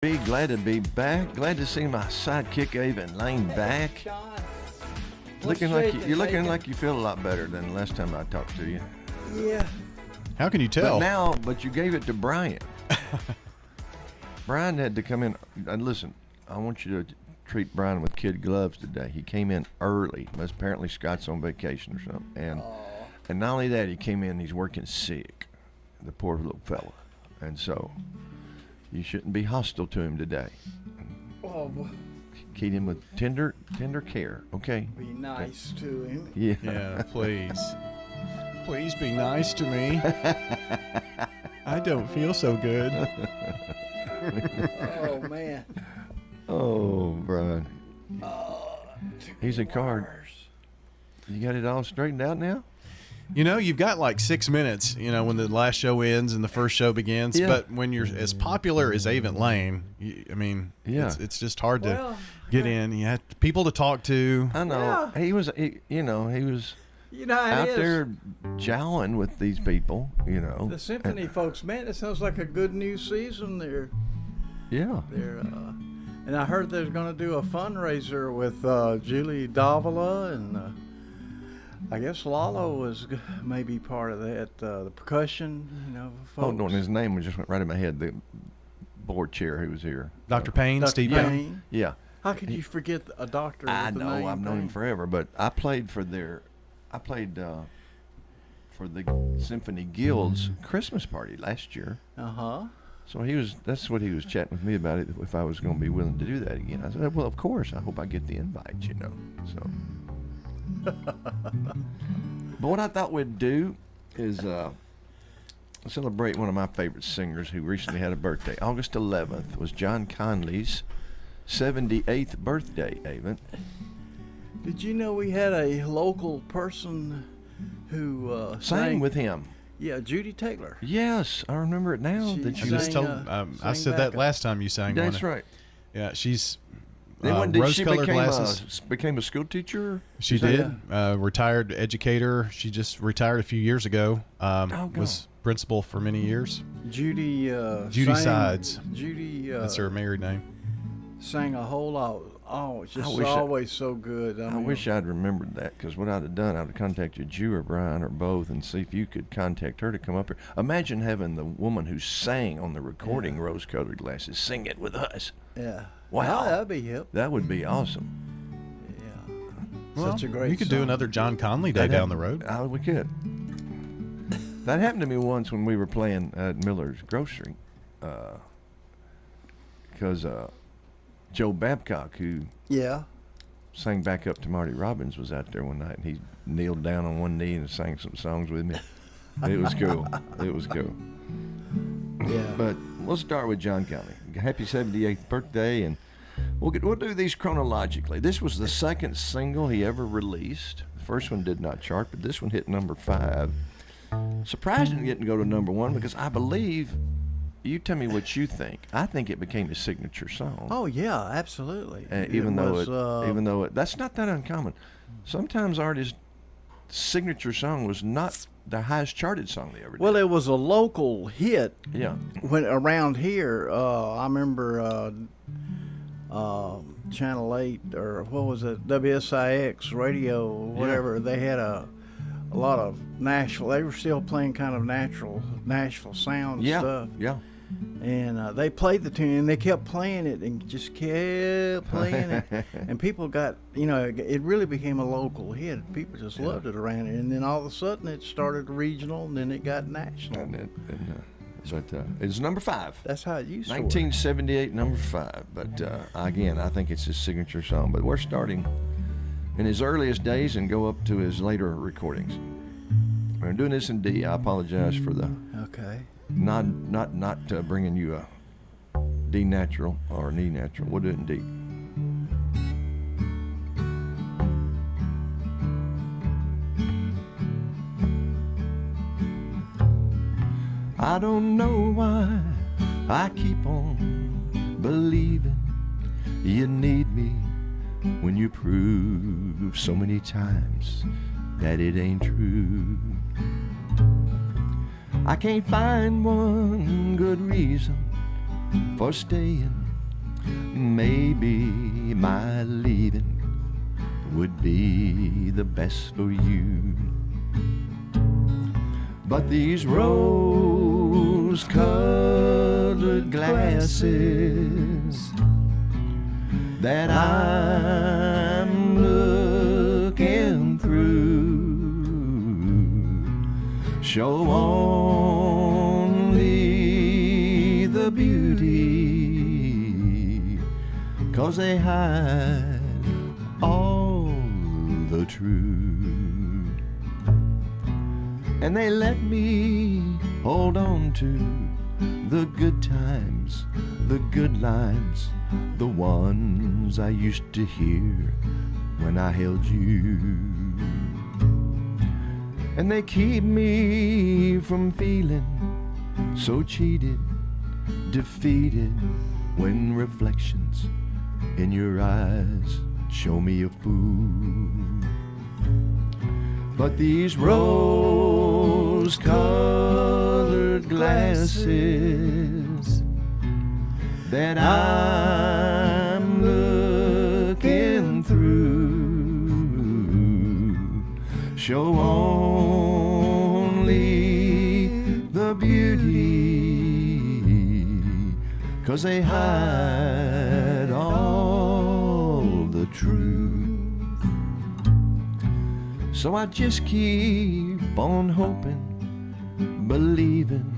Glad to be back. Glad to see my sidekick Avon Lane back. Looking like you feel a lot better than last time I talked to you. Yeah. How can you tell? But you gave it to Brian. Brian had to come in. And listen, I want you to treat Brian with kid gloves today. He came in early. Apparently Scott's on vacation or something. And not only that, he came in, he's working sick. The poor little fella. And so you shouldn't be hostile to him today. Oh, Keep him with tender care, okay? be nice to him. Yeah, please. Please be nice to me. I don't feel so good. Oh, man. Oh, Brian. He's a card. You got it all straightened out now? You know, you've got like 6 minutes, when the last show ends and the first show begins. Yeah. But when you're as popular as Avon Lane, it's just hard to get in. You have people to talk to. I know. Yeah. He was out there jowling with these people, The symphony folks, man, it sounds like a good new season there. Yeah. And I heard they're going to do a fundraiser with Julie Davila, and I guess Lalo was maybe part of that. The percussion, folks. Oh, no, and his name just went right in my head. The board chair who was here. Dr. Payne, Dr. Steve Payne. Payne. Yeah. How could you forget a doctor? I with the know. name I've known him Payne? forever, but I played for the Symphony Guild's Christmas party last year. So that's what he was chatting with me about it, if I was going to be willing to do that again. I said, well, of course. I hope I get the invite, So. But what I thought we'd do is celebrate one of my favorite singers who recently had a birthday. August 11th was John Conlee's 78th birthday, Avon. Did you know we had a local person who sang with him? Yeah, Judy Taylor. Yes, I remember it now. She That I you just told I said that last time you sang one. That's right. Yeah, she's Then she rose-colored glasses. became a school teacher? She did. Retired educator. She just retired a few years ago. Was principal for many years. Judy Sides. Judy. That's her married name. Sang a whole lot. Oh, it's just always so good. I wish I'd remembered that, because what I'd have done, I'd have contacted you or Brian or both and see if you could contact her to come up here. Imagine having the woman who sang on the recording Rose-Colored Glasses sing it with us. Yeah. Wow. That'd be hip. That would be awesome. Yeah. Well, Such a great You could song. do another John Conlee day down the road. We could. That happened to me once when we were playing at Miller's Grocery, because Joe Babcock, who sang back up to Marty Robbins, was out there one night, and he kneeled down on one knee and sang some songs with me. It was cool. It was cool. Yeah. But we'll start with John Conlee. Happy 78th birthday, and we'll do these chronologically. This was the second single he ever released. The first one did not chart, but this one hit number 5. Surprised it didn't go to number 1, because I believe, you tell me what you think. I think it became his signature song. Oh yeah, absolutely. Even though that's not that uncommon. Sometimes artists' signature song was not the highest charted song they ever did. Well, it was a local hit. Yeah. When around here, I remember Channel 8 or what was it, WSIX radio, whatever. They had a lot of Nashville. They were still playing kind of Nashville sound stuff. Yeah. And they played the tune, and they kept playing it, and just kept playing it. And people got, it really became a local hit. People just loved it around here. And then all of a sudden, it started regional, and then it got national. But it's number 5. That's how it used to 1978, number 5. But again, I think it's his signature song. But we're starting in his earliest days and go up to his later recordings. We're doing this in D. I apologize for the not bringing you a D natural or an E natural. We'll do it in D. I don't know why I keep on believing you need me when you prove so many times that it ain't true. I can't find one good reason for staying maybe my leaving would be the best for you. But these rose-colored glasses that I'm looking through show only the beauty, 'cause they hide all the truth. And they let me hold on to the good times, the good lines, the ones I used to hear when I held you. And they keep me from feeling so cheated, defeated, when reflections in your eyes show me a fool. But these rose-colored glasses that I'm looking through show only the beauty, 'cause they hide all the truth. So I just keep on hoping, believing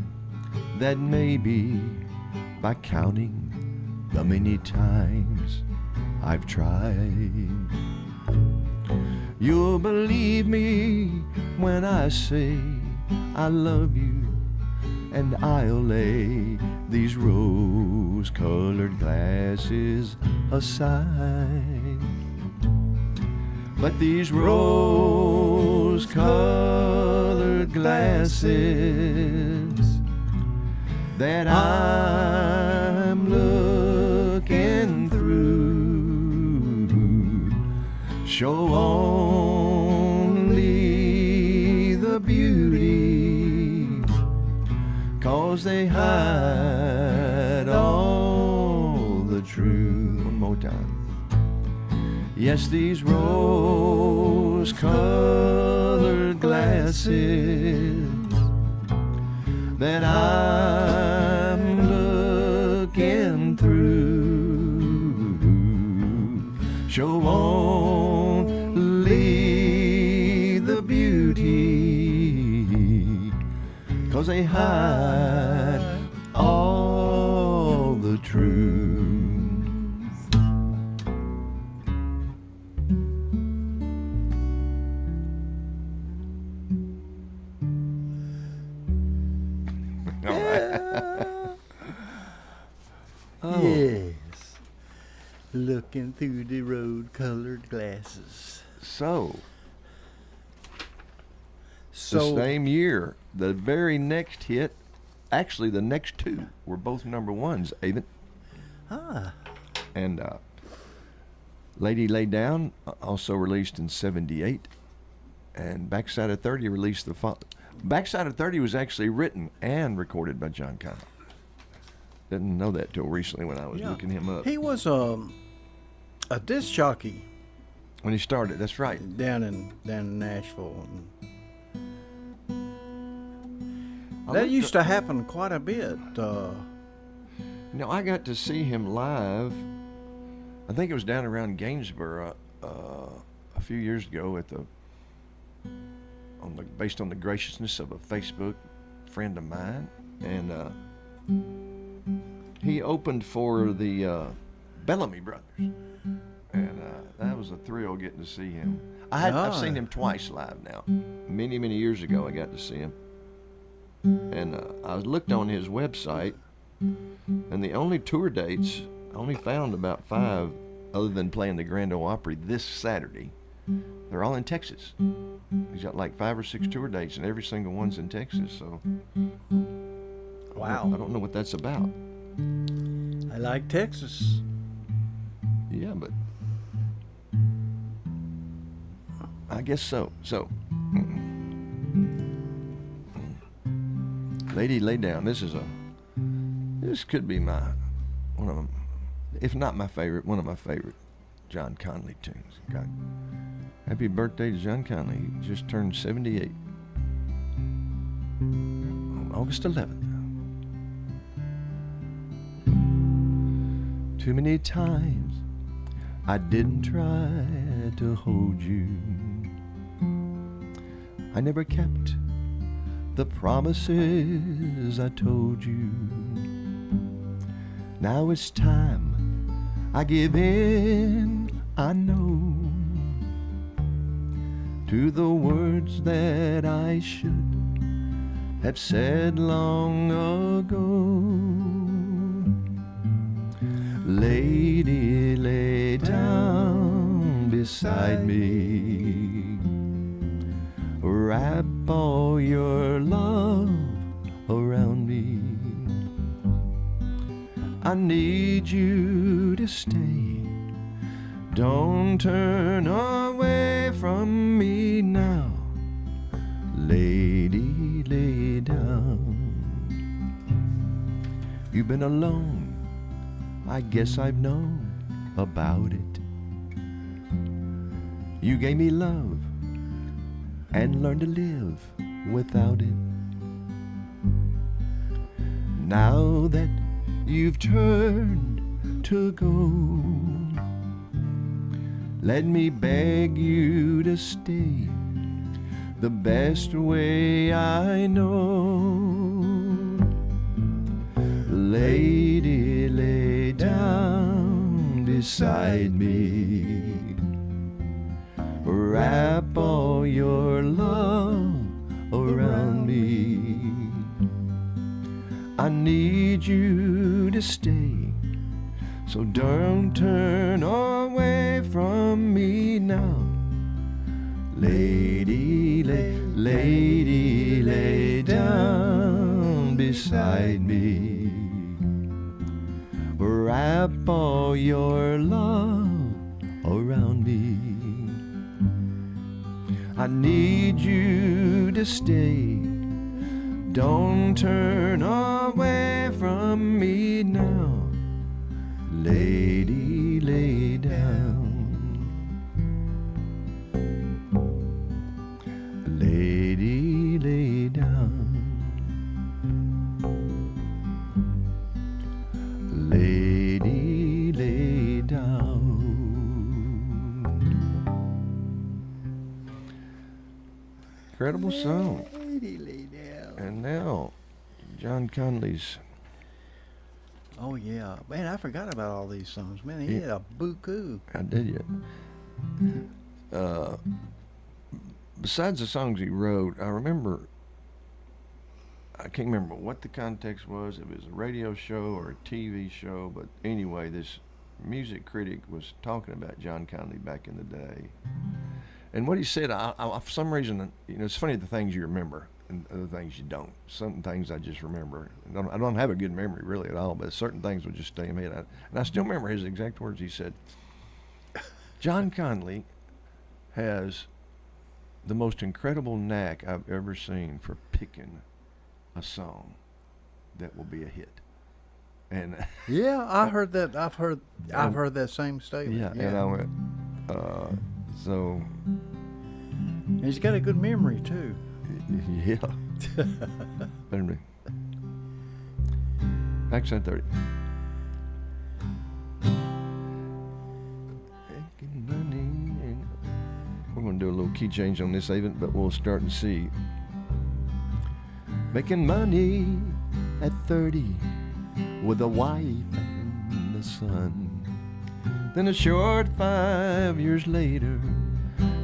that maybe by counting the many times I've tried, you'll believe me when I say I love you, and I'll lay these rose-colored glasses aside. But these rose-colored glasses that I'm looking through show only the beauty, 'cause they hide all the truth. One more time. Yes, these rose-colored glasses that I'm looking through show only the beauty, 'cause they hide all the truth. Yes, looking through the road-colored glasses. So, the same year, the very next hit, actually the next two were both number ones, Avon. And Lady Lay Down, also released in 78. And Backside of 30 released the Backside of 30 was actually written and recorded by John Conlee. Didn't know that till recently when I was looking him up. He was a disc jockey When he started, that's right. down in Nashville. That used to happen quite a bit. I got to see him live. I think it was down around Gainesboro a few years ago based on the graciousness of a Facebook friend of mine, and he opened for the Bellamy Brothers, and that was a thrill getting to see him. I've seen him twice live now. Many years ago, I got to see him, and I looked on his website, and the only tour dates I only found about 5, other than playing the Grand Ole Opry this Saturday. They're all in Texas. He's got like 5 or 6 tour dates, and every single one's in Texas. So, wow, I don't know what that's about. I like Texas. Yeah, but I guess so. So, Lady Lay Down. This could be one of if not my favorite, one of my favorite John Conlee tunes. God, happy birthday to John Conlee. He just turned 78 on August 11th. Too many times I didn't try to hold you. I never kept the promises I told you. Now it's time I give in, I know, to the words that I should have said long ago. Lady, lay down beside me, wrap all your love around me. I need you to stay. Don't turn away from me now. Lady, lay down. You've been alone, I guess I've known about it. You gave me love and learned to live without it. Now that you've turned to go, let me beg you to stay the best way I know. Lady, lay down beside me, wrap all your love around me. I need you to stay, so don't turn away from me now. Lady, lady, lay down beside me, wrap all your love around me. I need you to stay, don't turn away from me now. Lady, lay down. Lady, lay down. Lady, lay down. Incredible song. Lady, lay down. And now, John Conlee's. Oh yeah, man! I forgot about all these songs. Man, he had a buku. I did you. Besides the songs he wrote, I can't remember what the context was. If it was a radio show or a TV show, but anyway, this music critic was talking about John Conlee back in the day. And what he said, I for some reason, it's funny the things you remember and other things you don't. Some things I just remember. I don't have a good memory really at all, but certain things will just stay in my head. And I still remember his exact words. He said, John Conlee has the most incredible knack I've ever seen for picking a song that will be a hit. And yeah, I heard that. I've heard that same statement. Yeah, and I went, so. And he's got a good memory too. Yeah. Backside 30. We're going to do a little key change on this even, but we'll start in C. Making money at 30 with a wife and a son. Then a short 5 years later,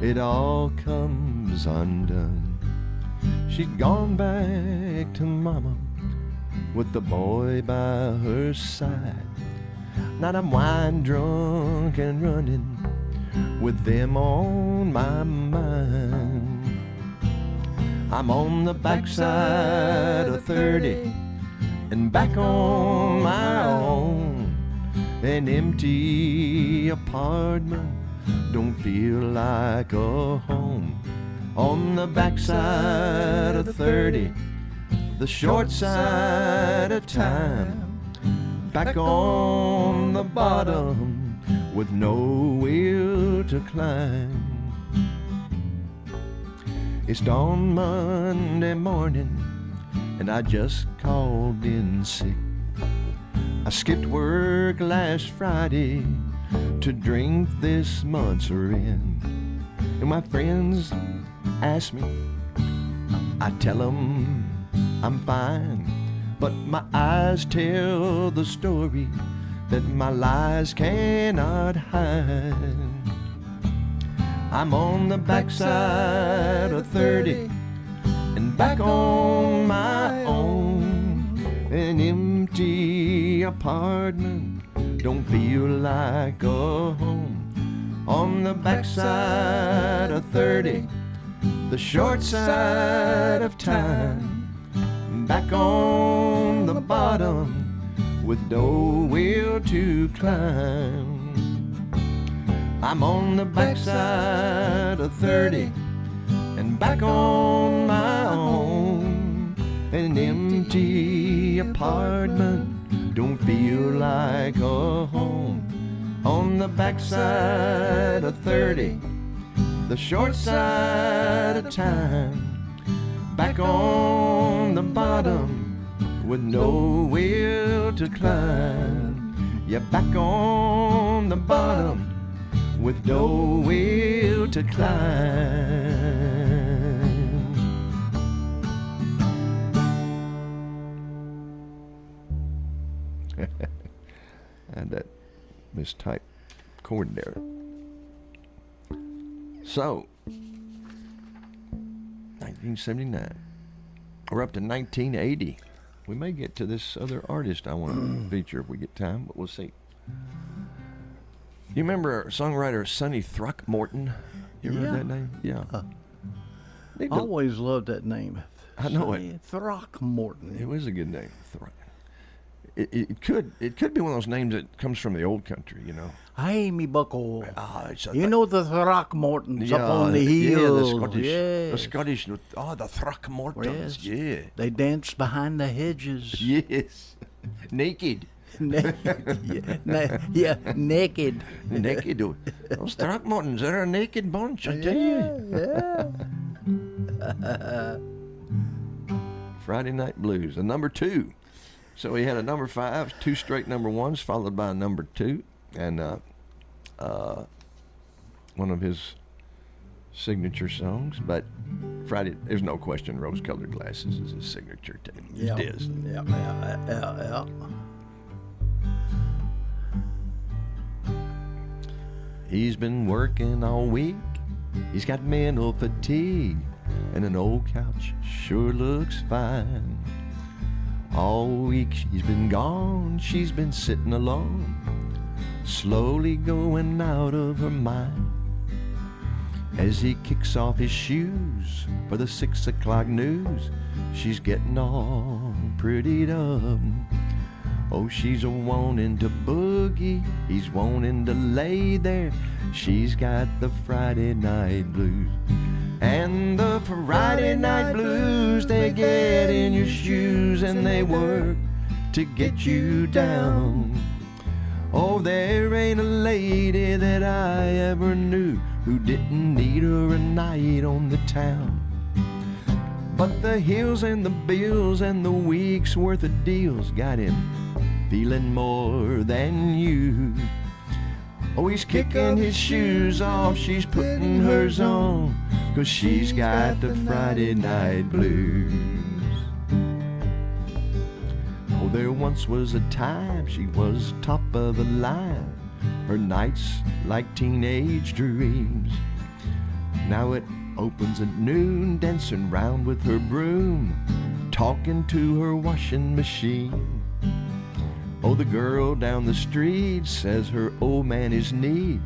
it all comes undone. She'd gone back to mama with the boy by her side. Now I'm wine drunk and running with them on my mind. I'm on the backside of 30 and back on my own. An empty apartment don't feel like a home. On the backside of 30, the short side of time. back on the bottom with no will to climb. It's dawn Monday morning and I just called in sick. I skipped work last Friday to drink this Monster-in. And my friends ask me, I tell them I'm fine, but my eyes tell the story that my lies cannot hide. I'm on the backside of 30 and back on my own. An empty apartment don't feel like a home. On the backside of 30, the short side of time. Back on the bottom with no will to climb. I'm on the backside of 30 and back on my own. An empty apartment don't feel like a home. On the backside of 30, the short side of time. Back on the bottom with no will to climb. Yeah, back on the bottom with no will to climb. And that mistyped chord there. So, 1979. We're up to 1980. We may get to this other artist I want to feature if we get time, but we'll see. You remember our songwriter Sonny Throckmorton? You ever heard that name? Yeah. I always loved that name. I know Sonny Throckmorton. It was a good name. It could be one of those names that comes from the old country, you know. Hey, me bucko. You know the Throckmortons up on the hill. hill. Yeah, the Yes. Scottish. The Throckmortons. Yes. Yeah. They dance behind the hedges. Yes. Naked. Yeah, naked. Naked. Those Throckmortons, they're a naked bunch, I tell you. Yeah. Friday Night Blues, a number 2. So he had a number 5, 2 straight number 1s, followed by a number 2, and one of his signature songs. But Friday, there's no question, Rose-Colored Glasses is his signature tune. Yeah. It is. Yeah. He's been working all week. He's got mental fatigue, and an old couch sure looks fine. All week she's been gone, she's been sitting alone, slowly going out of her mind. As he kicks off his shoes for the 6 o'clock news, she's getting all prettied up. Oh, she's a wanting to boogie, he's wanting to lay there. She's got the Friday night blues. And the Friday night blues, they get in your shoes and they work to get you down. Oh, there ain't a lady that I ever knew who didn't need her a night on the town. But the hills and the bills and the week's worth of deals got him feeling more than you. Oh, he's kicking his shoes off, she's putting hers on, 'cause she's got the Friday night blues. Oh, there once was a time she was top of the line, her nights like teenage dreams. Now it opens at noon, dancing round with her broom, talking to her washing machine. Oh, the girl down the street says her old man is neat,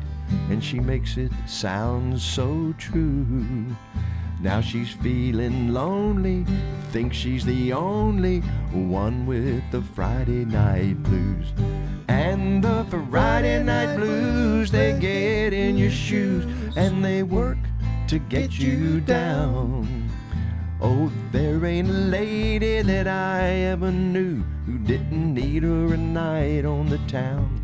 and she makes it sound so true. Now she's feeling lonely, thinks she's the only one with the Friday night blues. And the Friday night blues, they get in your shoes and they work to get you down. Oh, there ain't a lady that I ever knew who didn't need her a night on the town.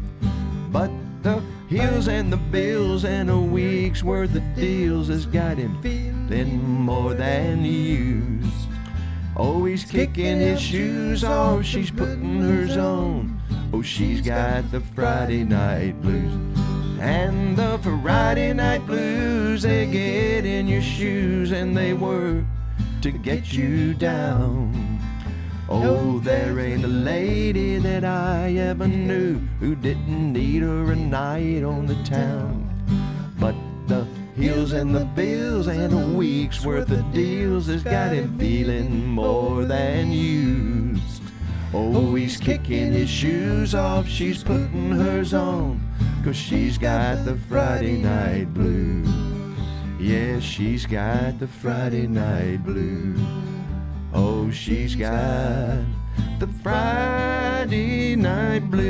But the hills and the bills and a week's worth of deals has got him feeling more than used. Oh, he's kicking his shoes off, she's putting hers on. Oh, she's got the Friday night blues. And the Friday night blues, they get in your shoes and they work to get you down. Oh, there ain't a lady that I ever knew who didn't need her a night on the town. But the hills and the bills and a week's worth of deals has got him feeling more than used. Oh, he's kicking his shoes off, she's putting hers on, 'cause she's got the Friday night blues. Yeah, she's got the Friday night blues. Oh, she's got the Friday night blues.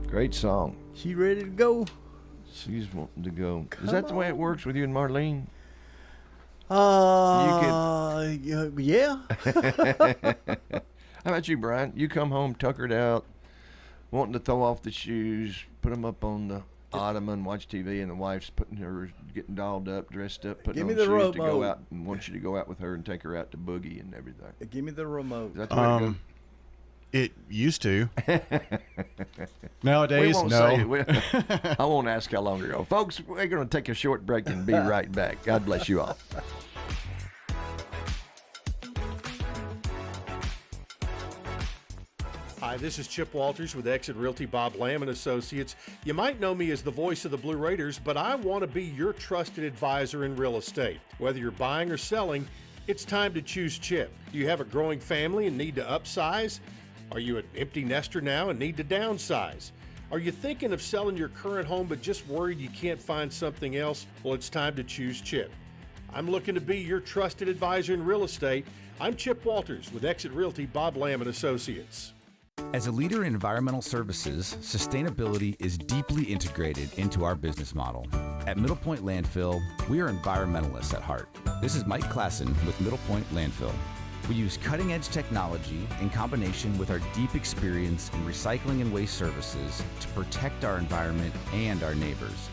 Great song. She ready to go? She's wanting to go. Is that the way it works with you and Marlene? Yeah. How about you, Brian? You come home tuckered out, wanting to throw off the shoes, put them up on the ottoman, watch TV, and the wife's getting dolled up, dressed up, putting on shoes to go out, and wants you to go out with her and take her out to boogie and everything. Give me the remote. Is that the way it goes? It used to. Nowadays, no. I won't ask how long ago. Folks, we're going to take a short break and be right back. God bless you all. Hi, this is Chip Walters with Exit Realty Bob Lamb & Associates. You might know me as the voice of the Blue Raiders, but I want to be your trusted advisor in real estate. Whether you're buying or selling, it's time to choose Chip. Do you have a growing family and need to upsize? Are you an empty nester now and need to downsize? Are you thinking of selling your current home but just worried you can't find something else? Well, it's time to choose Chip. I'm looking to be your trusted advisor in real estate. I'm Chip Walters with Exit Realty Bob Lamb & Associates. As a leader in environmental services, sustainability is deeply integrated into our business model. At Middle Point Landfill, we are environmentalists at heart. This is Mike Klassen with Middle Point Landfill. We use cutting-edge technology in combination with our deep experience in recycling and waste services to protect our environment and our neighbors.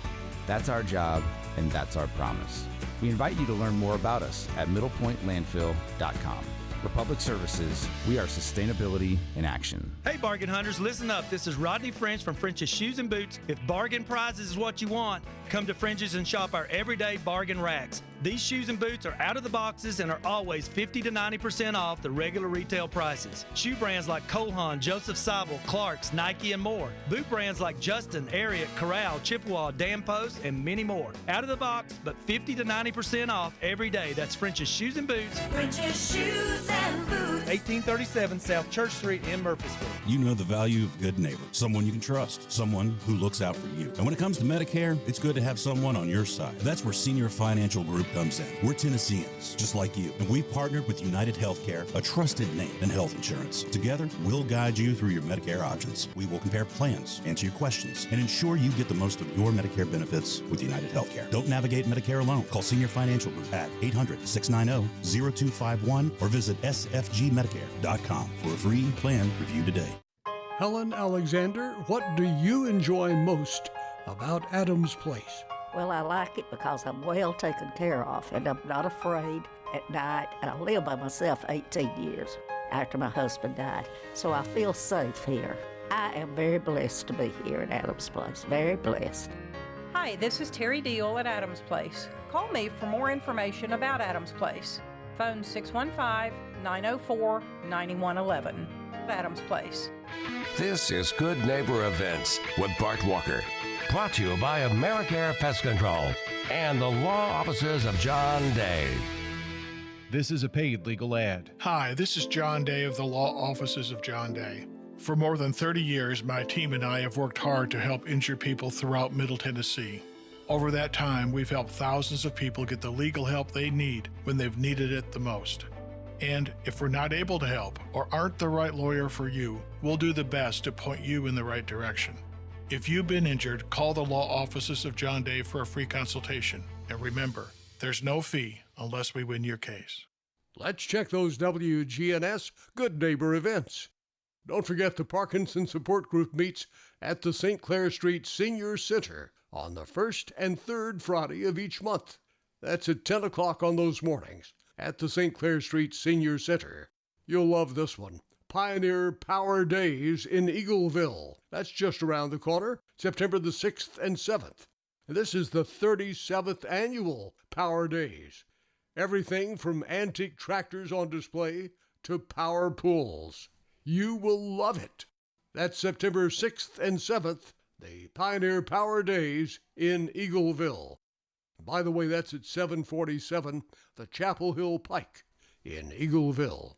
That's our job, and that's our promise. We invite you to learn more about us at middlepointlandfill.com. For Public Services, we are sustainability in action. Hey, bargain hunters, listen up. This is Rodney French from French's Shoes and Boots. If bargain prizes is what you want, come to French's and shop our everyday bargain racks. These shoes and boots are out of the boxes and are always 50 to 90% off the regular retail prices. Shoe brands like Cole Haan, Joseph Seibel, Clark's, Nike, and more. Boot brands like Justin, Ariat, Corral, Chippewa, Dan Post, and many more. Out of the box, but 50 to 90% off every day. That's French's Shoes and Boots. French's Shoes and Boots. 1837 South Church Street in Murfreesboro. You know the value of a good neighbor, someone you can trust, someone who looks out for you. And when it comes to Medicare, it's good to have someone on your side. That's where Senior Financial Group comes in. We're Tennesseans, just like you, and we've partnered with United Healthcare, a trusted name in health insurance. Together, we'll guide you through your Medicare options. We will compare plans, answer your questions, and ensure you get the most of your Medicare benefits with United Healthcare. Don't navigate Medicare alone. Call Senior Financial Group at 800-690-0251 or visit sfgmedicare.com for a free plan review today. Helen Alexander, what do you enjoy most about Adams Place? Well, I like it because I'm well taken care of and I'm not afraid at night. And I lived by myself 18 years after my husband died, so I feel safe here. I am very blessed to be here at Adams Place, very blessed. Hi, this is Terry Deal at Adams Place. Call me for more information about Adams Place. Phone 615-904-9111. Adams Place. This is Good Neighbor Events with Bart Walker. Brought to you by AmeriCare Pest Control and the law offices of John Day. This is a paid legal ad. Hi, this is John Day of the Law Offices of John Day. For more than 30 years, my team and I have worked hard to help injured people throughout Middle Tennessee. Over that time, we've helped thousands of people get the legal help they need when they've needed it the most. And if we're not able to help or aren't the right lawyer for you, we'll do the best to point you in the right direction. If you've been injured, call the law offices of John Day for a free consultation. And remember, there's no fee unless we win your case. Let's check those WGNS Good Neighbor events. Don't forget the Parkinson Support Group meets at the St. Clair Street Senior Center on the first and third Friday of each month. That's at 10 o'clock on those mornings at the St. Clair Street Senior Center. You'll love this one. Pioneer Power Days in Eagleville. That's just around the corner, September the 6th and 7th. And this is the 37th annual Power Days. Everything from antique tractors on display to power pools. You will love it. That's September 6th and 7th, the Pioneer Power Days in Eagleville. By the way, that's at 747 the Chapel Hill Pike in Eagleville.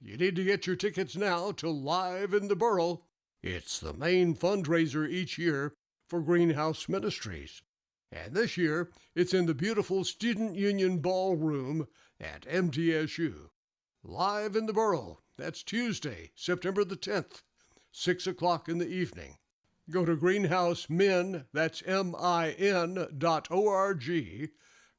You need to get your tickets now to Live in the Borough. It's the main fundraiser each year for Greenhouse Ministries. And this year, it's in the beautiful Student Union Ballroom at MTSU. Live in the Borough. That's Tuesday, September the 10th, 6 o'clock in the evening. Go to greenhousemin, that's min.org,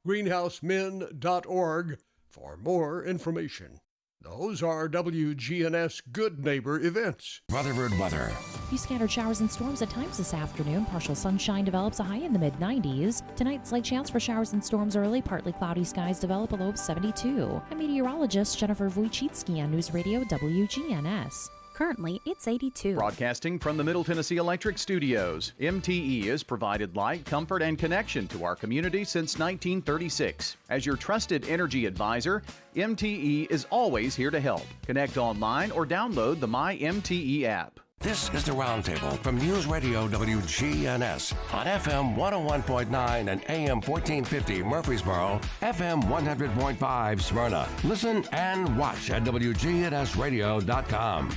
greenhousemin.org for more information. Those are WGNS Good Neighbor events. Rutherford weather. Few scattered showers and storms at times this afternoon. Partial sunshine develops, a high in the mid-90s. Tonight, slight chance for showers and storms early. Partly cloudy skies develop, a low of 72. I'm meteorologist Jennifer Wojcicki on News Radio WGNS. Currently, it's 82. Broadcasting from the Middle Tennessee Electric Studios, MTE has provided light, comfort, and connection to our community since 1936. As your trusted energy advisor, MTE is always here to help. Connect online or download the My MTE app. This is the Roundtable from News Radio WGNS on FM 101.9 and AM 1450 Murfreesboro, FM 100.5 Smyrna. Listen and watch at WGNSradio.com.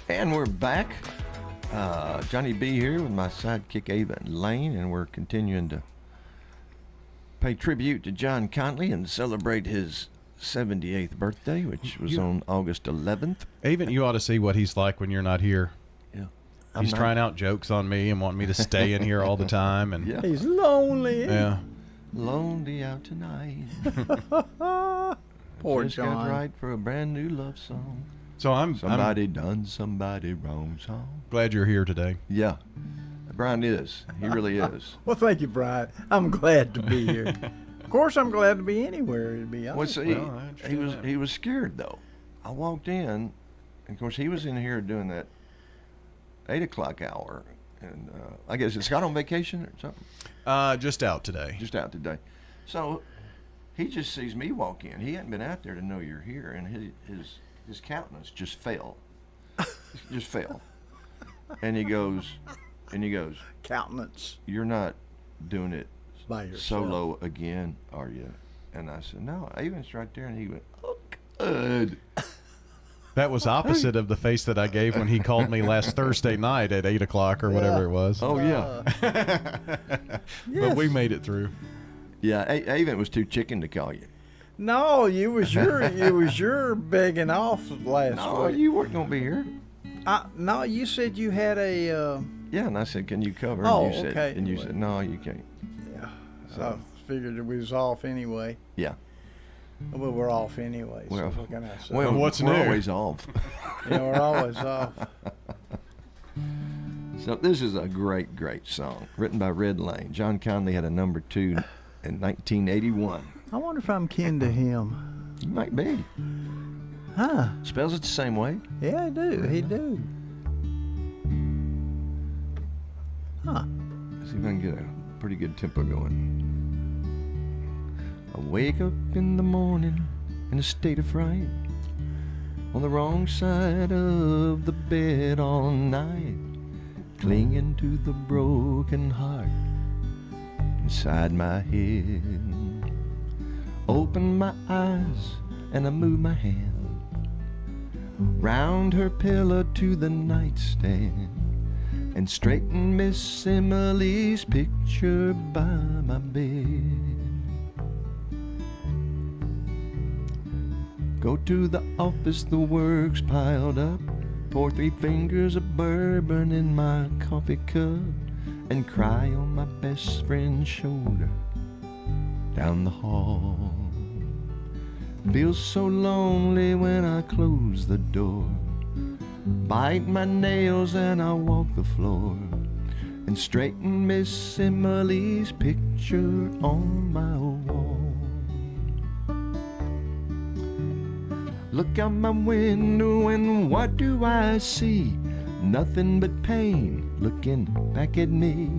And we're back. Johnny B here with my sidekick Ava Lane, and we're continuing to pay tribute to John Conlee and celebrate his 78th birthday, which was on August 11th. Even you ought to see what he's like when you're not here. Yeah. He's trying out jokes on me and wanting me to stay in here all the time. And yeah. He's lonely. Yeah. Lonely out tonight. Poor Just John. got right for a brand new love song. So I'm done somebody wrong song. Glad you're here today. Yeah. Brian is. He really is. Well, thank you, Brian. I'm glad to be here. Of course, I'm glad to be anywhere, to be honest. Well, see, he was scared, though. I walked in, and of course, he was in here doing that 8 o'clock hour. And I guess it's Scott on vacation or something? Just out today. Just out today. So he just sees me walk in. He hadn't been out there to know you're here, and his countenance just fell. Just fell. And he goes, countenance. You're not doing it by yourself solo again, are you? And I said, no. Avon's right there, and he went, oh, good. That was opposite of the face that I gave when he called me last Thursday night at 8 o'clock or whatever it was. Oh, yeah. But we made it through. Yeah, Avon was too chicken to call you. No, it was your begging off last week. No, you weren't going to be here. No, you said you had a... Yeah, and I said, can you cover? Oh, and you said, okay. And you said, no, you can't. Yeah, So I figured that we was off anyway. Yeah. Well, we're off anyway. So Well, what can I say? well, what's we're new? always off. Yeah, we're always off. So this is a great, great song written by Red Lane. John Conlee had a number 2 in 1981. I wonder if I'm kin to him. You might be. Huh? Spells it the same way. Yeah, I do. He do. Huh? See if I can get a pretty good tempo going. I wake up in the morning in a state of fright, on the wrong side of the bed all night, clinging to the broken heart inside my head. Open my eyes and I move my hand round her pillow to the nightstand and straighten Miss Emily's picture by my bed. Go to the office, the work's piled up, Pour 3 fingers of bourbon in my coffee cup and cry on my best friend's shoulder down the hall. Feels so lonely when I close the door. Bite my nails and I walk the floor and straighten Miss Emily's picture on my wall. Look out my window and what do I see? Nothing but pain looking back at me.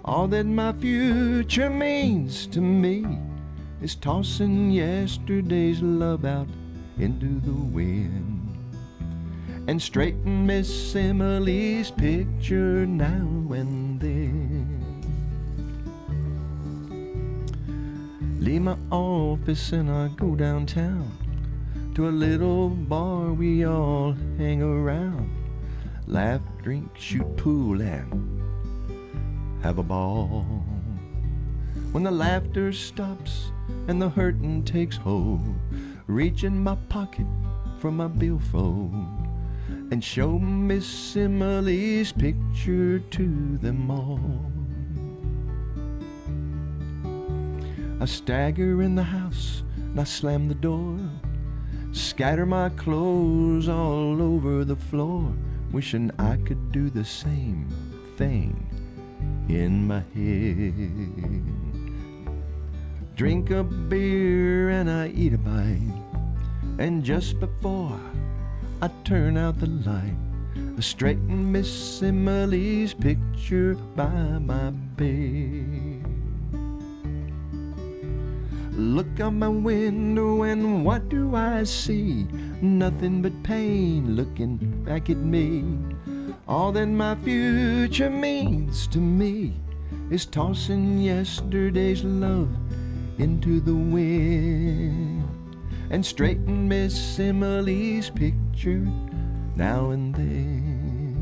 All that my future means to me is tossing yesterday's love out into the wind and straighten Miss Emily's picture now and then. Leave my office and I go downtown to a little bar we all hang around, laugh, drink, shoot pool, and have a ball. When the laughter stops and the hurtin' takes hold, reach in my pocket for my billfold and show Miss Emily's picture to them all. I stagger in the house and I slam the door, scatter my clothes all over the floor, wishing I could do the same thing in my head. Drink a beer and I eat a bite, and just before I turn out the light, I straighten Miss Emily's picture by my bed. Look out my window and what do I see? Nothing but pain looking back at me. All that my future means to me is tossing yesterday's love into the wind and straighten Miss Emily's picture now and then.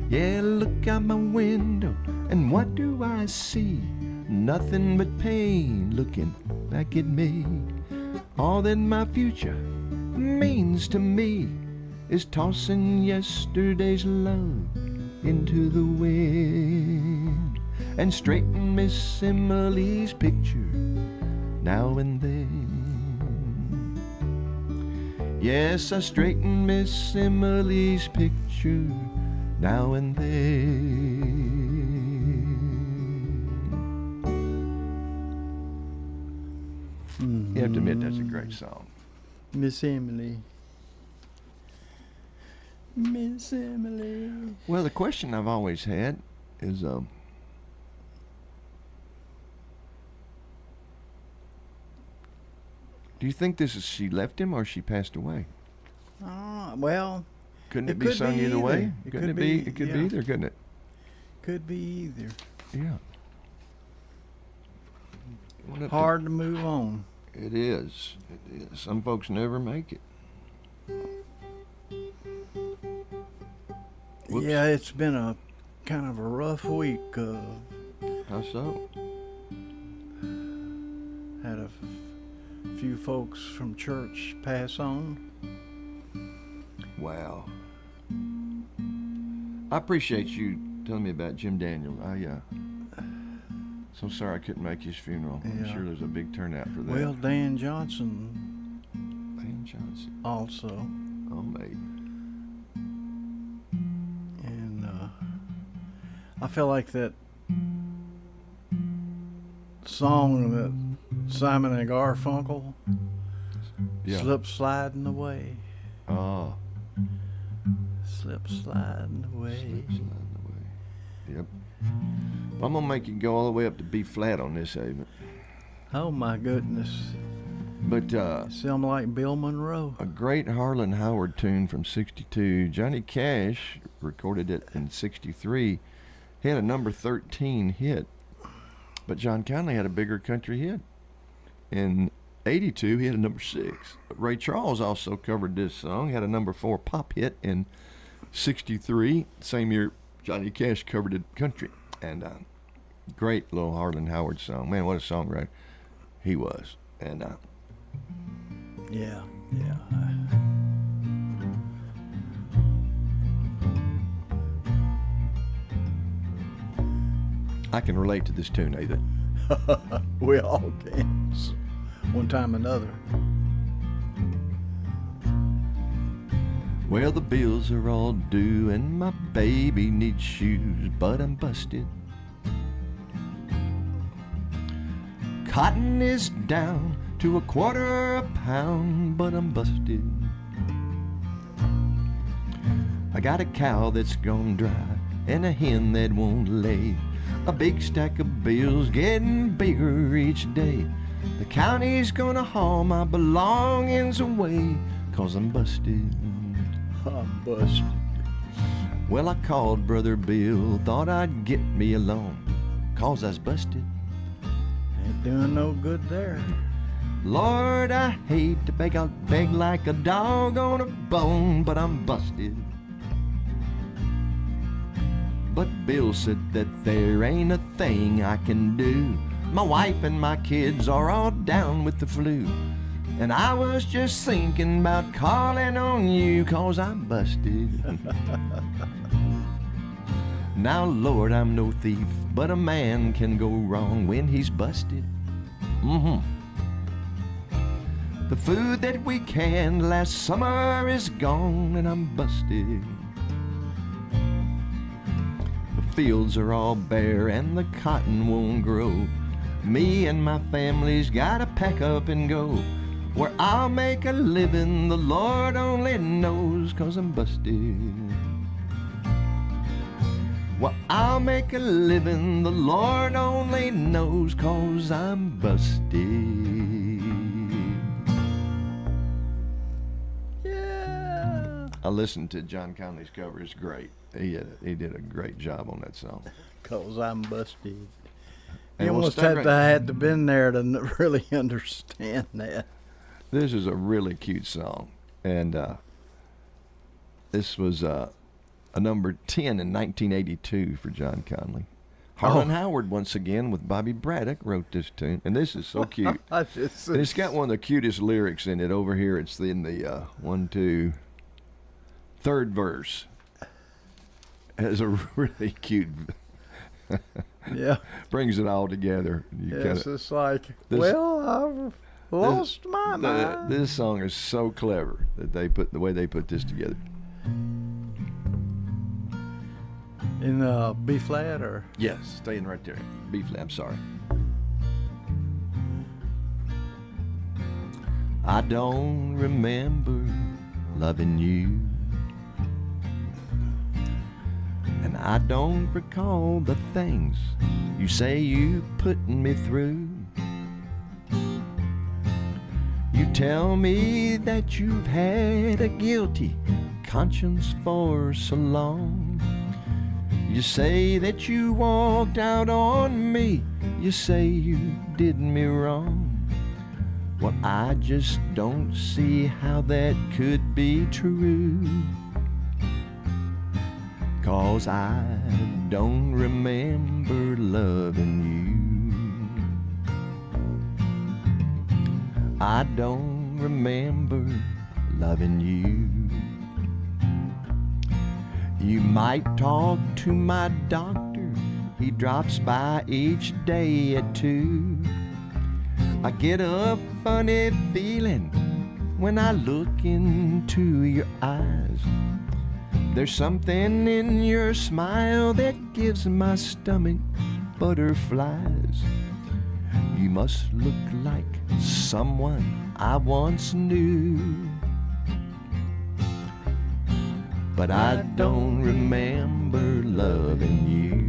Yeah, look out my window and what do I see? Nothing but pain looking back at me. All that my future means to me is tossing yesterday's love into the wind and straighten Miss Emily's picture now and then. Yes, I straighten Miss Emily's picture now and then. You have to admit that's a great song. Miss Emily. Miss Emily. Well, the question I've always had is, do you think this is she left him or she passed away? Well, couldn't it be sung either way? Couldn't it be? It could be either, couldn't it? Could be either. Yeah. Hard to move on. It is. It is. Some folks never make it. Whoops. Yeah, it's been a kind of a rough week. How so? Had a few folks from church pass on. Wow. I appreciate you telling me about Jim Daniel. So sorry I couldn't make his funeral. I'm sure there's a big turnout for that. Well, Dan Johnson. Dan Johnson. Also. Oh, mate. And I feel like that song that Simon and Garfunkel, Slip Sliding Away. Oh. Slip Sliding Away. Slip Sliding Away. Yep. I'm going to make you go all the way up to B flat on this, Ava. Oh, my goodness. But, sound like Bill Monroe. A great Harlan Howard tune from 62. Johnny Cash recorded it in 63. He had a number 13 hit. But John Conlee had a bigger country hit. In 82, he had a number 6. Ray Charles also covered this song, had a number 4 pop hit in 63. Same year, Johnny Cash covered it country. And great little Harlan Howard song. Man, what a songwriter he was. And yeah. I can relate to this tune, Nathan. We all can. One time or another. Well, the bills are all due and my baby needs shoes, but I'm busted. Cotton is down to $1/4 a pound, but I'm busted. I got a cow that's gone dry and a hen that won't lay. A big stack of bills getting bigger each day. The county's gonna haul my belongings away, 'cause I'm busted. I'm busted. Well, I called Brother Bill, thought I'd get me a loan, 'cause I was busted. Ain't doing no good there. Lord, I hate to beg, I'll beg like a dog on a bone, but I'm busted. But Bill said that there ain't a thing I can do. My wife and my kids are all down with the flu. And I was just thinking about calling on you, 'cause I'm busted. Now, Lord, I'm no thief, but a man can go wrong when he's busted. The food that we canned last summer is gone, and I'm busted. The fields are all bare and the cotton won't grow. Me and my family's gotta pack up and go. Where I'll make a living, the Lord only knows, 'cause I'm busted. Well, I'll make a living, the Lord only knows, 'cause I'm busted. Yeah. I listened to John Conlee's cover. It's great. He did a great job on that song. 'Cause I'm busted. And You we'll almost start had to had to been there to really understand that. This is a really cute song, and this was a number 10 in 1982 for John Conlee. Harlan Howard, once again, with Bobby Braddock, wrote this tune, and this is so cute. And it's got one of the cutest lyrics in it. Over here, it's in the 3rd verse. It has a really cute. Yeah. Brings it all together. Yes, it's like, well, I've lost my mind. This song is so clever that the way they put this together. In B flat or? Yes, staying right there. B flat. I'm sorry. I don't remember loving you, and I don't recall the things you say you put me through. You tell me that you've had a guilty conscience for so long. You say that you walked out on me. You say you did me wrong. Well, I just don't see how that could be true. 'Cause I don't remember loving you. I don't remember loving you. You might talk to my doctor. He drops by each day at 2. I get a funny feeling when I look into your eyes. There's something in your smile that gives my stomach butterflies. You must look like someone I once knew. But I don't remember loving you.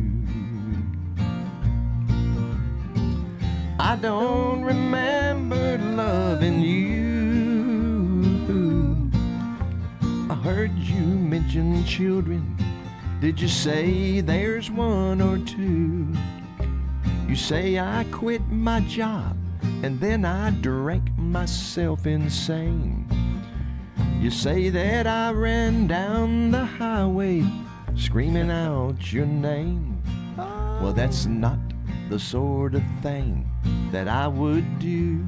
I don't remember loving you. I heard you mention children. Did you say there's 1 or 2? You say I quit my job and then I drank myself insane. You say that I ran down the highway screaming out your name. Well, that's not the sort of thing that I would do.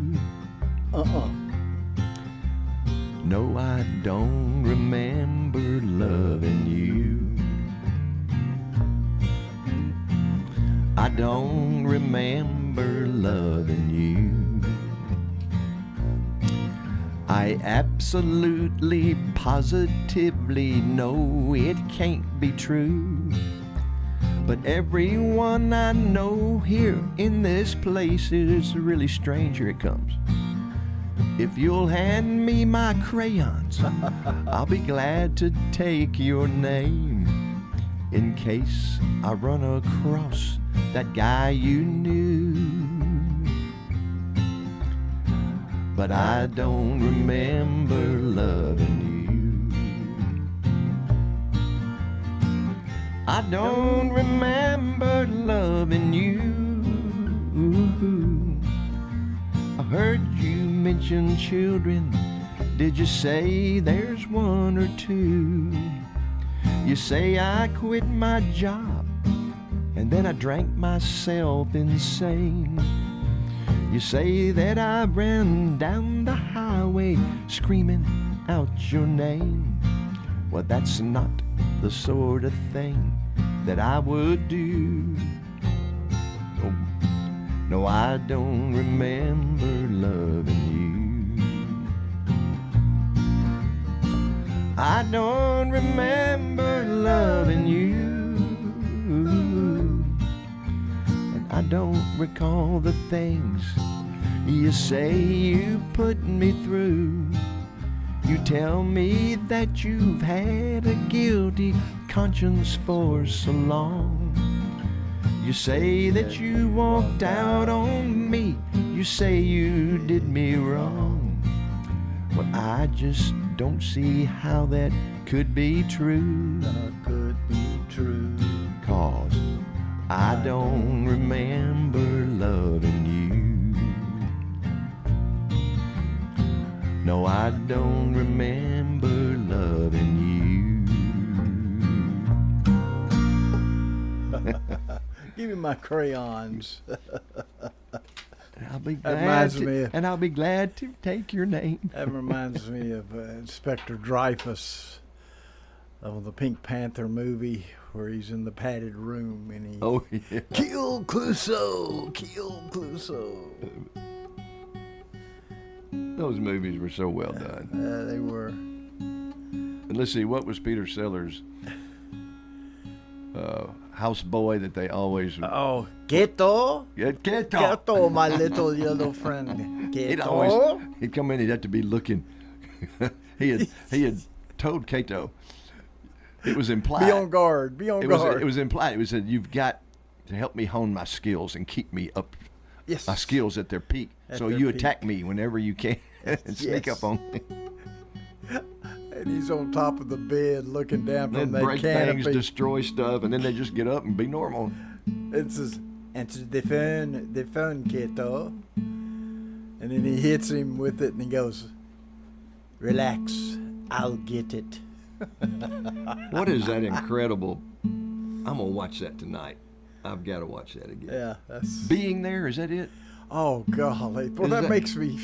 No, I don't remember loving you. I don't remember loving you. I absolutely, positively know it can't be true. But everyone I know here in this place is really strange. Here it comes. If you'll hand me my crayons, I'll be glad to take your name in case I run across that guy you knew. But I don't remember loving you. I don't remember loving you. I heard you mention children. Did you say there's one or two? You say I quit my job and then I drank myself insane. You say that I ran down the highway screaming out your name. Well, that's not the sort of thing that I would do. Oh, no, I don't remember loving you. I don't remember loving you. And I don't recall the things you say you put me through. You tell me that you've had a guilty conscience for so long. You say that you walked out on me. You say you did me wrong. Well, I just don't see how that could be true. Could be true. 'Cause I don't remember loving you. No, I don't remember loving you. Give me my crayons. I'll be That reminds me of- and I'll be glad to take your name. That reminds me of Inspector Dreyfus of the Pink Panther movie where he's in the padded room and he Oh, yeah. kill Clouseau, kill Clouseau. Those movies were so well done. They were. And let's see, what was Peter Sellers' houseboy that they always... Oh, Keto? Keto. Keto, my little yellow friend. Keto? He'd come in, he'd have to be looking. he had told Cato, it was implied. Be on guard, be on guard. It was implied. It was that you've got to help me hone my skills and keep me up, yes, my skills at their peak. So you attack me whenever you can and sneak up on me. And he's on top of the bed looking down from that break canopy. things, destroy stuff, and then they just get up and be normal. It says, answer the phone, Keto. And then he hits him with it and he goes, relax, I'll get it. What is that incredible? I'm going to watch that tonight. I've got to watch that again. Yeah, that's... Being There, is that it? Oh, golly. Well, that makes me...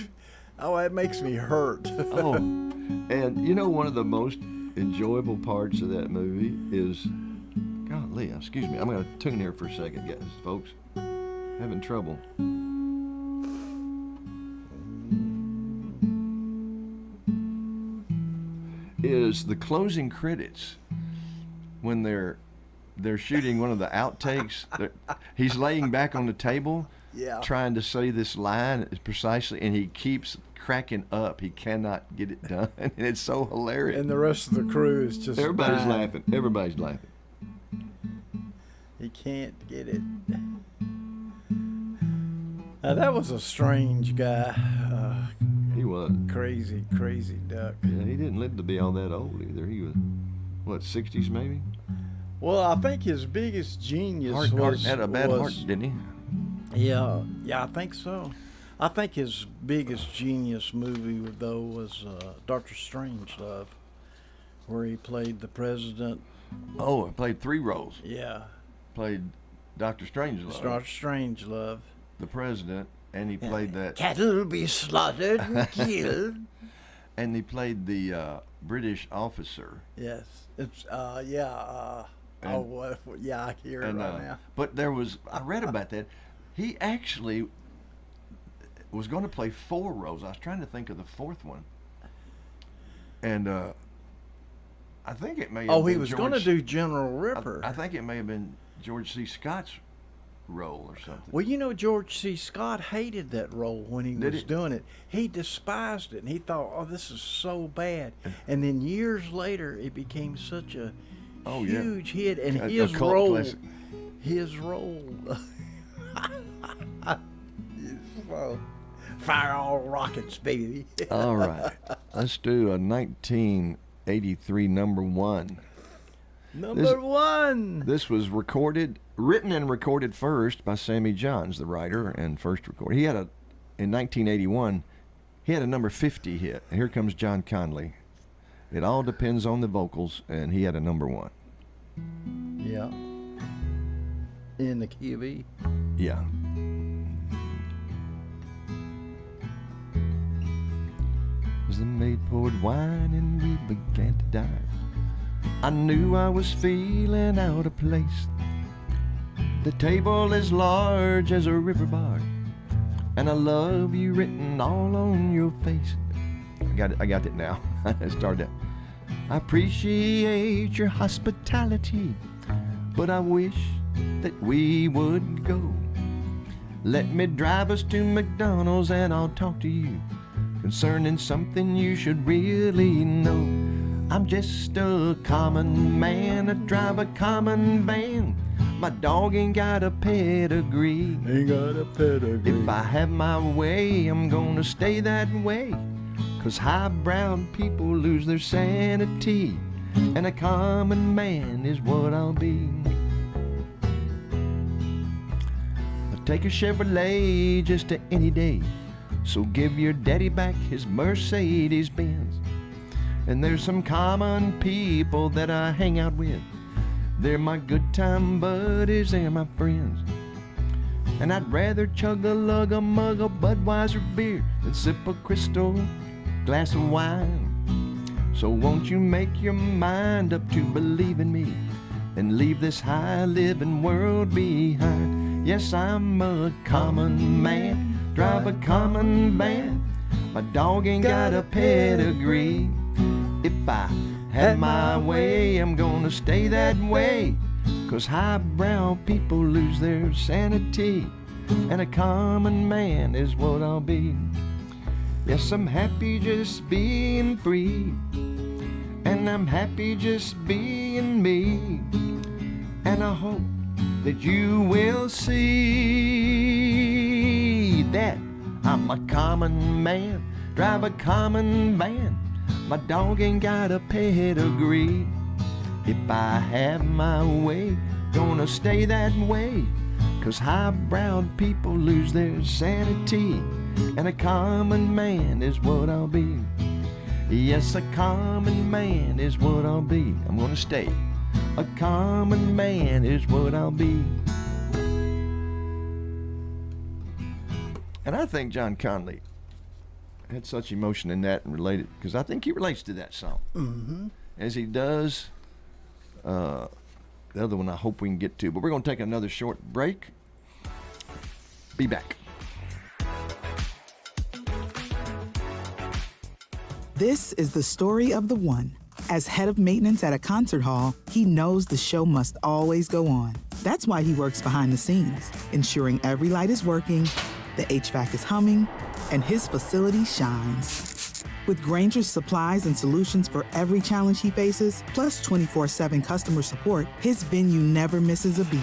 Oh, that makes me hurt. Oh, and you know, one of the most enjoyable parts of that movie is... Golly, excuse me. I'm going to tune here for a second, guys, folks. Having trouble. Is the closing credits when they're shooting one of the outtakes. He's laying back on the table, trying to say this line precisely, and he keeps cracking up. He cannot get it done, and it's so hilarious. And the rest of the crew is just everybody's dying. laughing. Everybody's laughing. He can't get it. That was a strange guy. He was crazy duck. Yeah, he didn't live to be all that old either. He was, what, 60s maybe? Well, I think his biggest genius had a bad heart, didn't he? Yeah, I think so. I think his biggest genius movie, though, was Dr. Strangelove, where he played the president. Oh, he played 3 roles. Yeah. Played Dr. Strangelove. Dr. Strangelove. The president, and he played that... Cattle be slaughtered and killed. And he played the British officer. Yes. It's, Yeah, I hear it right now. But I read about that. He actually was going to play 4 roles. I was trying to think of the 4th one. And I think it may have been he was going to do General Ripper. I think it may have been George C. Scott's role or something. Well, George C. Scott hated that role when he was doing it. He despised it, and he thought, "Oh, this is so bad." And then years later, it became such a huge hit, and his role, fire all rockets, baby. All right, let's do a 1983 number 1. Number 1. This was written and recorded first by Sammy Johns, the writer, and first recorded. In 1981, he had a number 50 hit. And here comes John Conlee. It all depends on the vocals, and he had a number 1. Yeah. In the key of E. Yeah. As the maid poured wine and we began to dine, I knew I was feeling out of place. The table is large as a river bar, and I love you written all on your face. I got it now. I started that. I appreciate your hospitality, but I wish that we would go. Let me drive us to McDonald's and I'll talk to you concerning something you should really know. I'm just a common man, I drive a common van. My dog ain't got a pedigree. If I have my way, I'm gonna stay that way. 'Cause highbrow people lose their sanity, and a common man is what I'll be. I'll take a Chevrolet just to any day, so give your daddy back his Mercedes-Benz. And there's some common people that I hang out with. They're my good time buddies, they're my friends. And I'd rather chug a lug a mug of Budweiser beer than sip a crystal glass of wine. So won't you make your mind up to believe in me and leave this high living world behind? Yes, I'm a common man, drive a common van. My dog ain't got a pedigree. If I had my way, I'm gonna stay that way. 'Cause highbrow people lose their sanity, and a common man is what I'll be. Yes, I'm happy just being free, and I'm happy just being me. And I hope that you will see that I'm a common man, drive a common van. My dog ain't got a pedigree. If I have my way, gonna stay that way. 'Cause highbrowed people lose their sanity, and a common man is what I'll be. Yes, a common man is what I'll be. I'm gonna stay. A common man is what I'll be. And I think John Conlee had such emotion in that and related, because I think he relates to that song. Mm-hmm. As he does the other one I hope we can get to. But we're going to take another short break. Be back. This is the story of the one. As head of maintenance at a concert hall, he knows the show must always go on. That's why he works behind the scenes, ensuring every light is working, the HVAC is humming, and his facility shines. With Grainger's supplies and solutions for every challenge he faces, plus 24/7 customer support, his venue never misses a beat.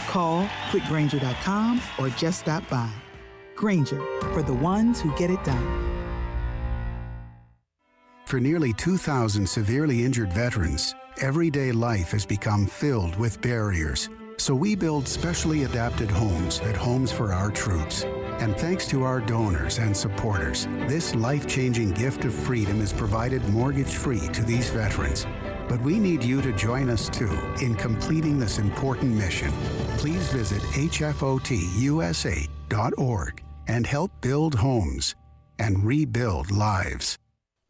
Call quickgrainger.com or just stop by. Grainger, for the ones who get it done. For nearly 2,000 severely injured veterans, everyday life has become filled with barriers. So we build specially adapted homes at Homes for Our Troops. And thanks to our donors and supporters, this life-changing gift of freedom is provided mortgage-free to these veterans. But we need you to join us too in completing this important mission. Please visit hfotusa.org and help build homes and rebuild lives.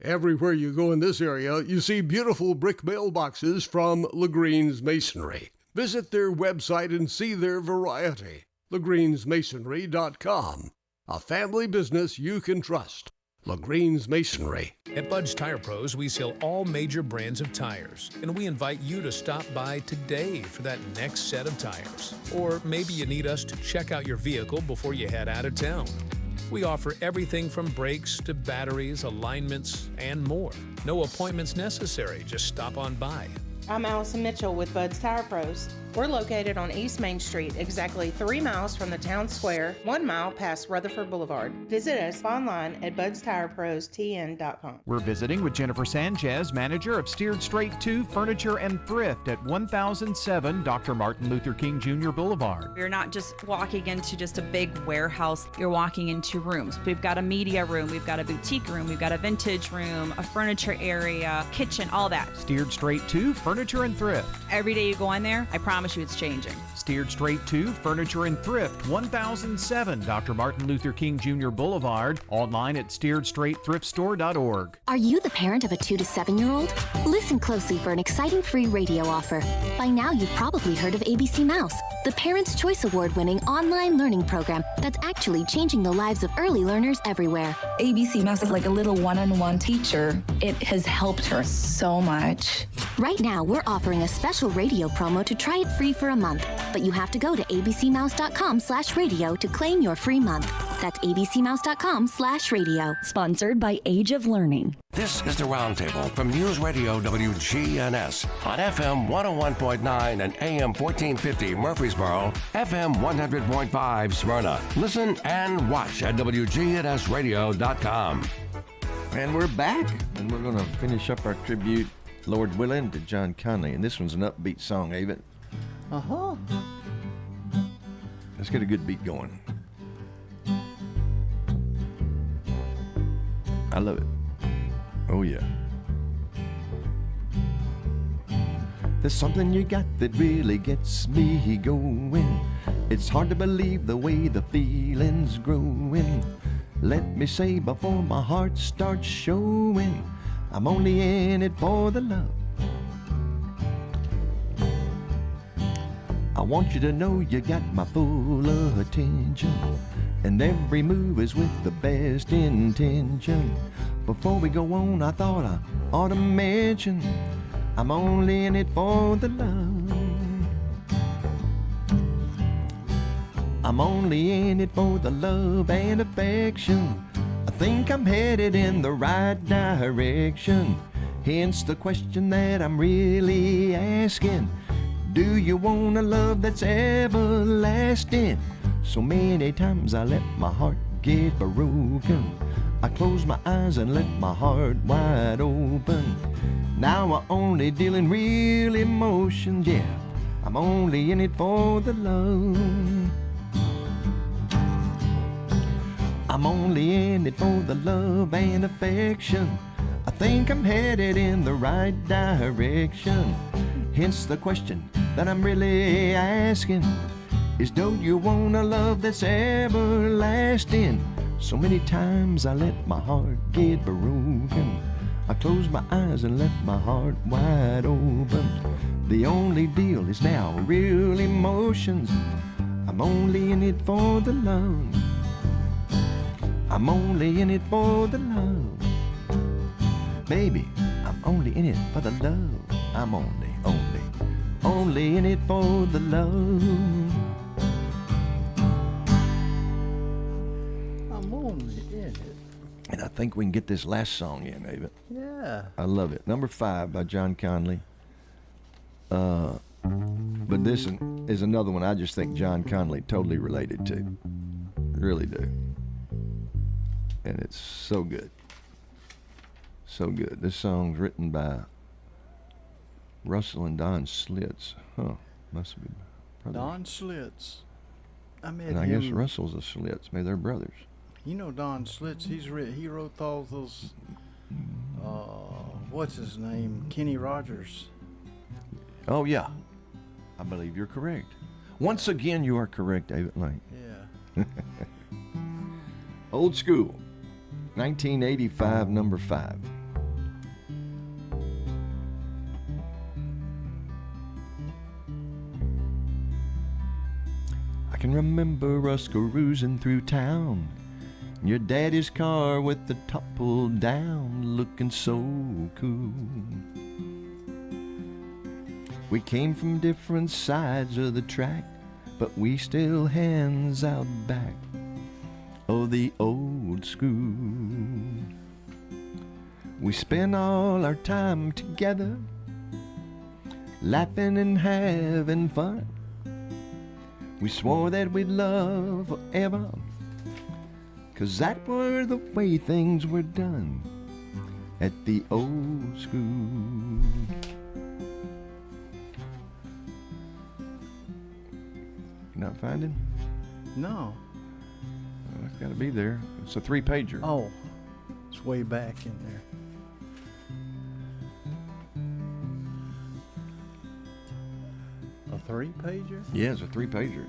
Everywhere you go in this area, you see beautiful brick mailboxes from LaGreen's Masonry. Visit their website and see their variety. LaGreensMasonry.com. A family business you can trust. LaGreens Masonry. At Bud's Tire Pros, we sell all major brands of tires, and we invite you to stop by today for that next set of tires. Or maybe you need us to check out your vehicle before you head out of town. We offer everything from brakes to batteries, alignments, and more. No appointments necessary, just stop on by. I'm Allison Mitchell with Bud's Tire Pros. We're located on East Main Street, exactly 3 miles from the town square, 1 mile past Rutherford Boulevard. Visit us online at budstirepros.tn.com. We're visiting with Jennifer Sanchez, manager of Steered Straight 2 Furniture and Thrift at 1007 Dr. Martin Luther King Jr. Boulevard. You're not just walking into just a big warehouse, you're walking into rooms. We've got a media room, we've got a boutique room, we've got a vintage room, a furniture area, kitchen, all that. Steered Straight 2 Furniture and Thrift. Every day you go in there, I promise you it's changing. Steered Straight 2 Furniture and Thrift, 1007 Dr. Martin Luther King Jr. Boulevard. Online at steeredstraightthriftstore.org. Are you the parent of a 2 to 7-year-old? Listen closely for an exciting free radio offer. By now, you've probably heard of ABC Mouse, the Parents' Choice Award-winning online learning program that's actually changing the lives of early learners everywhere. ABC Mouse is like a little one-on-one teacher. It has helped her so much. Right now, we're offering a special radio promo to try it free for a month, but you have to go to abcmouse.com/radio to claim your free month. That's abcmouse.com/radio. Sponsored by Age of Learning. This is the Roundtable from News Radio WGNS on FM 101.9 and AM 1450 Murfreesboro, FM 100.5 Smyrna. Listen and watch at WGNSradio.com. And we're back, and we're going to finish up our tribute, Lord willing, to John Conlee. And this one's an upbeat song, Ava. Uh-huh. Let's get a good beat going. I love it. Oh, yeah. There's something you got that really gets me going. It's hard to believe the way the feeling's growing. Let me say before my heart starts showing, I'm only in it for the love. I want you to know you got my full attention, and every move is with the best intention. Before we go on, I thought I ought to mention, I'm only in it for the love. I'm only in it for the love and affection. I think I'm headed in the right direction. Hence the question that I'm really asking. Do you want a love that's everlasting? So many times I let my heart get broken. I close my eyes and left my heart wide open. Now I only deal in real emotions, yeah. I'm only in it for the love. I'm only in it for the love and affection. I think I'm headed in the right direction. Hence the question that I'm really asking is, do you want a love that's everlasting? So many times I let my heart get broken. I closed my eyes and left my heart wide open. The only deal is now real emotions. I'm only in it for the love. I'm only in it for the love. Baby, I'm only in it for the love. I'm only in it for the love. I'm only in it. And I think we can get this last song in, Ava. Yeah. I love it. Number 5 by John Conlee. But this is another one I just think John Conlee totally related to. Really do. And it's so good. So good. This song's written by Russell and Don Slits. Huh. Must be brothers. Don Slits. I met and I him. guess Russell's a Slits. Maybe they're brothers. You know Don Slits. He wrote all those. What's his name? Kenny Rogers. Oh yeah, I believe you're correct. Once again, you are correct, David Lane. Yeah. Old school. 1985, number 5. can remember us cruising through town. Your daddy's car with the top pulled down, looking so cool. We came from different sides of the track, but we still hands out back of the old school. We spent all our time together, laughing and having fun. We swore that we'd love forever, 'cause that were the way things were done at the old school. You not finding? No. Well, it's got to be there. It's a 3-pager. Oh, it's way back in there. A 3-pager? Yeah, it's a 3-pager.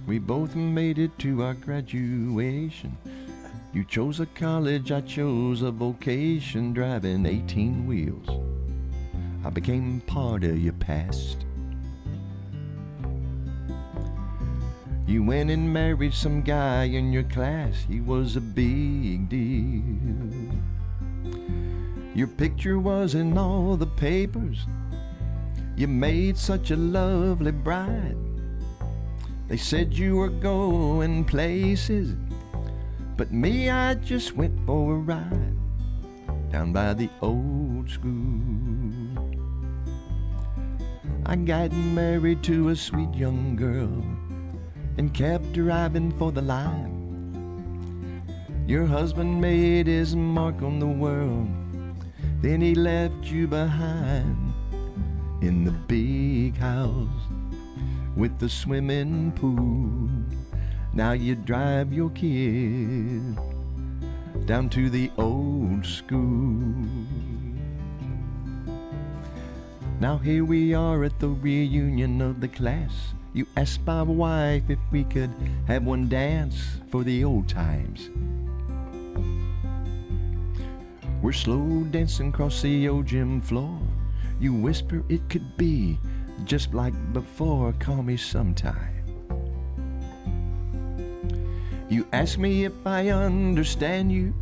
We both made it to our graduation. You chose a college, I chose a vocation, driving 18 wheels. I became part of your past. You went and married some guy in your class. He was a big deal. Your picture was in all the papers. You made such a lovely bride. They said you were going places, but me, I just went for a ride down by the old school. I got married to a sweet young girl and kept driving for the line. Your husband made his mark on the world, then he left you behind in the big house with the swimming pool. Now you drive your kid down to the old school. Now here we are at the reunion of the class. You asked my wife if we could have one dance for the old times. We're slow dancing across the old gym floor. You whisper it could be just like before, call me sometime. You ask me if I understand you.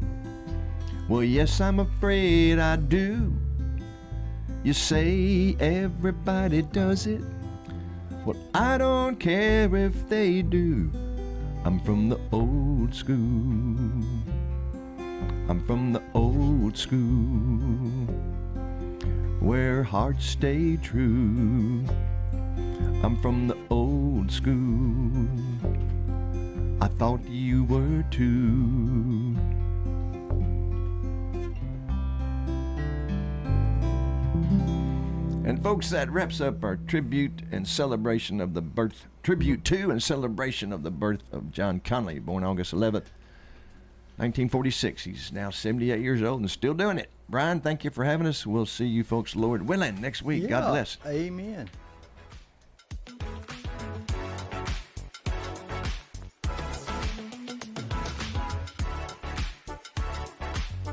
Well, yes, I'm afraid I do. You say everybody does it. Well, I don't care if they do. I'm from the old school. I'm from the old school, where hearts stay true. I'm from the old school. I thought you were too. And folks, that wraps up our tribute to and celebration of the birth of John Conlee, born August 11th, 1946. He's now 78 years old and still doing it. Brian, thank you for having us. We'll see you folks, Lord willing, next week. Yeah, God bless. Amen.